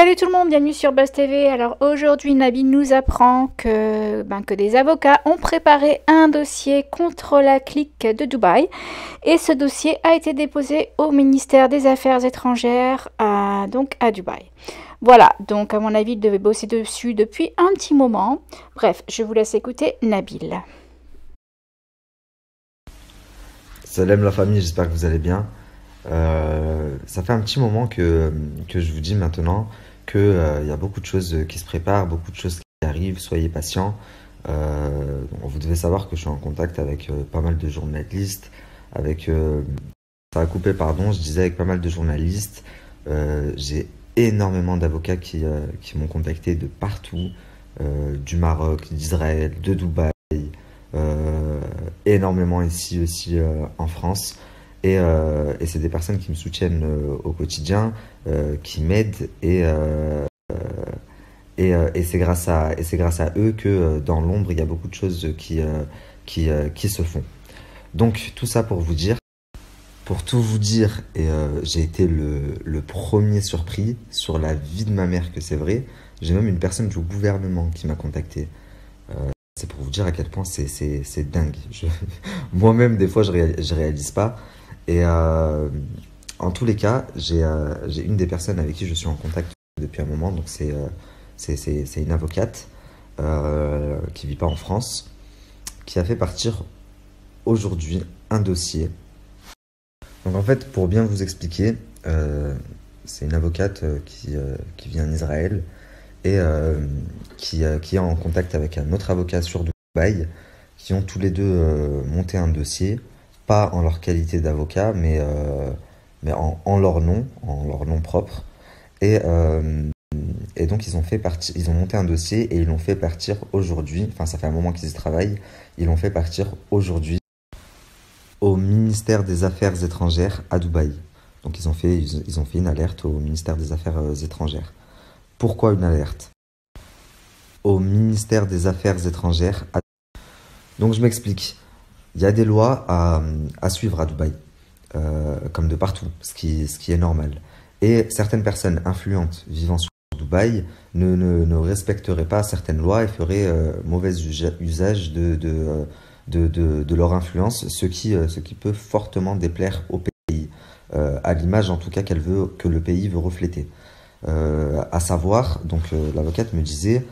Salut tout le monde, bienvenue sur Buzz TV. Alors aujourd'hui, Nabil nous apprend que des avocats ont préparé un dossier contre la clique de Dubaï. Et ce dossier a été déposé au ministère des Affaires étrangères à Dubaï. Voilà, donc à mon avis, il devait bosser dessus depuis un petit moment. Bref, je vous laisse écouter Nabil. Salam la famille, j'espère que vous allez bien. Ça fait un petit moment que je vous dis maintenant qu'il y a beaucoup de choses qui se préparent, beaucoup de choses qui arrivent, soyez patients. Vous devez savoir que je suis en contact avec pas mal de journalistes, ça a coupé, pardon, je disais avec pas mal de journalistes. J'ai énormément d'avocats qui m'ont contacté de partout, du Maroc, d'Israël, de Dubaï, énormément ici aussi en France. Et c'est des personnes qui me soutiennent au quotidien, qui m'aident et c'est grâce à eux que dans l'ombre il y a beaucoup de choses qui se font. Donc tout ça pour tout vous dire, j'ai été le premier surpris sur la vie de ma mère que c'est vrai. J'ai même une personne du gouvernement qui m'a contacté. C'est pour vous dire à quel point c'est dingue. Moi-même des fois je réalise pas. Et en tous les cas, j'ai une des personnes avec qui je suis en contact depuis un moment, donc c'est une avocate qui vit pas en France, qui a fait partir aujourd'hui un dossier. Donc en fait, pour bien vous expliquer, c'est une avocate qui vit en Israël et qui est en contact avec un autre avocat sur Dubaï, qui ont tous les deux monté un dossier. Pas en leur qualité d'avocat, mais en leur nom propre. Et donc ils ont monté un dossier et ils l'ont fait partir aujourd'hui. Enfin, ça fait un moment qu'ils y travaillent. Ils l'ont fait partir aujourd'hui au ministère des Affaires étrangères à Dubaï. Donc ils ont fait une alerte au ministère des Affaires étrangères. Pourquoi une alerte? Au ministère des Affaires étrangères à Dubaï. Donc je m'explique. Il y a des lois à suivre à Dubaï, comme de partout, ce qui est normal. Et certaines personnes influentes vivant sur Dubaï ne respecteraient pas certaines lois et feraient mauvais usage de leur influence, ce qui peut fortement déplaire au pays, à l'image en tout cas que le pays veut refléter. À savoir, l'avocate me disait,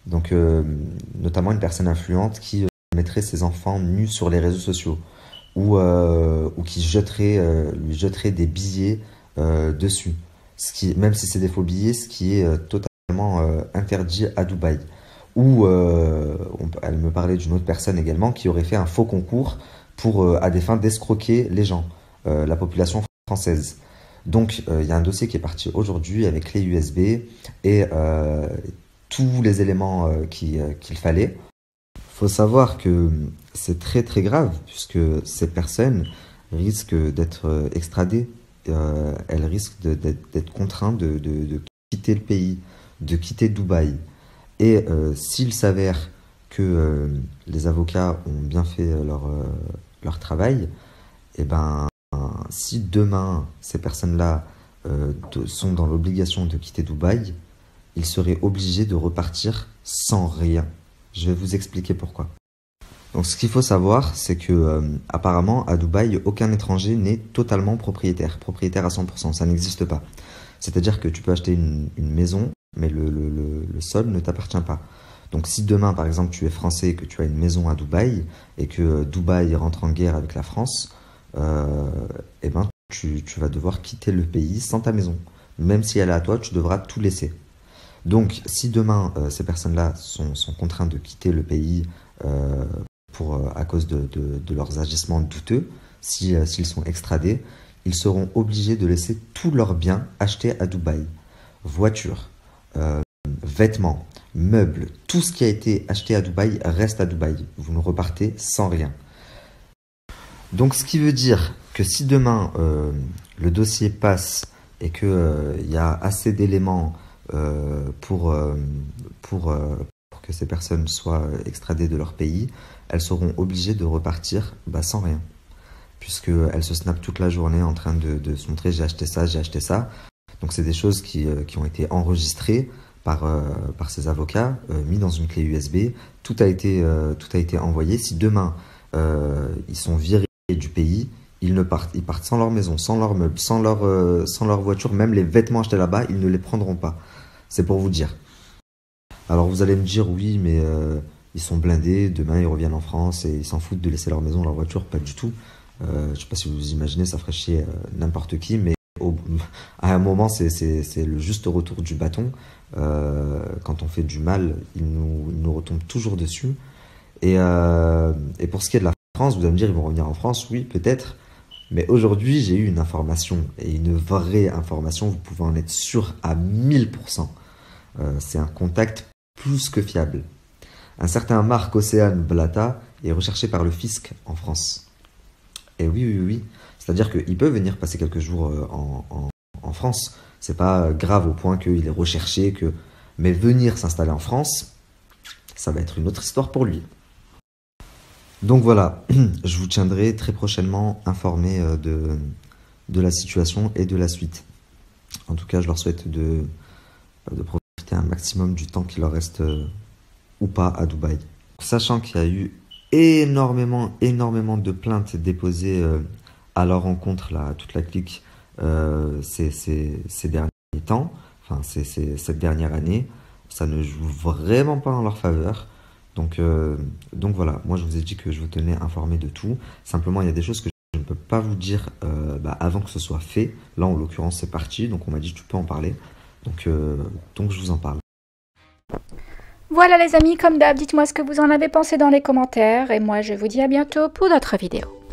notamment une personne influente qui mettrait ses enfants nus sur les réseaux sociaux ou qui lui jetterait des billets dessus. Même si c'est des faux billets, ce qui est totalement interdit à Dubaï. Ou elle me parlait d'une autre personne également qui aurait fait un faux concours à des fins d'escroquer les gens, la population française. Donc il y a un dossier qui est parti aujourd'hui avec clé USB et tous les éléments qu'il fallait. Faut savoir que c'est très très grave puisque ces personnes risquent d'être extradées, elles risquent d'être contraintes de quitter le pays, de quitter Dubaï. Et s'il s'avère que les avocats ont bien fait leur travail, et ben si demain ces personnes-là sont dans l'obligation de quitter Dubaï, ils seraient obligés de repartir sans rien. Je vais vous expliquer pourquoi. Donc ce qu'il faut savoir, c'est que apparemment à Dubaï, aucun étranger n'est totalement propriétaire à 100%, ça n'existe pas. C'est-à-dire que tu peux acheter une maison, mais le sol ne t'appartient pas. Donc si demain, par exemple, tu es français et que tu as une maison à Dubaï, et que Dubaï rentre en guerre avec la France, eh ben, tu vas devoir quitter le pays sans ta maison. Même si elle est à toi, tu devras tout laisser. Donc, si demain, ces personnes-là sont contraintes de quitter le pays à cause de leurs agissements douteux, s'ils sont extradés, ils seront obligés de laisser tous leurs biens achetés à Dubaï. Voitures, vêtements, meubles, tout ce qui a été acheté à Dubaï reste à Dubaï. Vous ne repartez sans rien. Donc, ce qui veut dire que si demain, le dossier passe et qu'il y a assez d'éléments pour que ces personnes soient extradées de leur pays, elles seront obligées de repartir sans rien. Puisqu'elles se snappent toute la journée en train de se montrer j'ai acheté ça, Donc c'est des choses qui ont été enregistrées par ces avocats, mis dans une clé USB. Tout a été envoyé. Si demain ils sont virés du pays, ils partent sans leur maison, sans leurs meubles, sans leur voiture, même les vêtements achetés là-bas, ils ne les prendront pas. C'est pour vous dire. Alors vous allez me dire, oui, mais ils sont blindés, demain ils reviennent en France et ils s'en foutent de laisser leur maison, leur voiture, pas du tout. Je ne sais pas si vous imaginez, ça ferait chier n'importe qui, mais à un moment, c'est le juste retour du bâton. Quand on fait du mal, il nous retombe toujours dessus. Et pour ce qui est de la France, vous allez me dire, ils vont revenir en France, oui, peut-être. Mais aujourd'hui, j'ai eu une information, et une vraie information, vous pouvez en être sûr à 1000%. C'est un contact plus que fiable. Un certain Marc Océane Blata est recherché par le fisc en France. Et oui, oui, oui. C'est-à-dire qu'il peut venir passer quelques jours en France. C'est pas grave au point qu'il est recherché, mais venir s'installer en France, ça va être une autre histoire pour lui. Donc voilà, je vous tiendrai très prochainement informé de la situation et de la suite. En tout cas, je leur souhaite de profiter un maximum du temps qu'il leur reste ou pas à Dubaï. Sachant qu'il y a eu énormément de plaintes déposées à leur encontre, là, toute la clique, ces derniers temps, enfin cette dernière année, ça ne joue vraiment pas en leur faveur. Donc voilà, moi je vous ai dit que je vous tenais informé de tout. Simplement, il y a des choses que je ne peux pas vous dire avant que ce soit fait. Là, en l'occurrence, c'est parti, donc on m'a dit tu peux en parler. Donc je vous en parle. Voilà les amis, comme d'hab, dites-moi ce que vous en avez pensé dans les commentaires. Et moi, je vous dis à bientôt pour d'autres vidéos.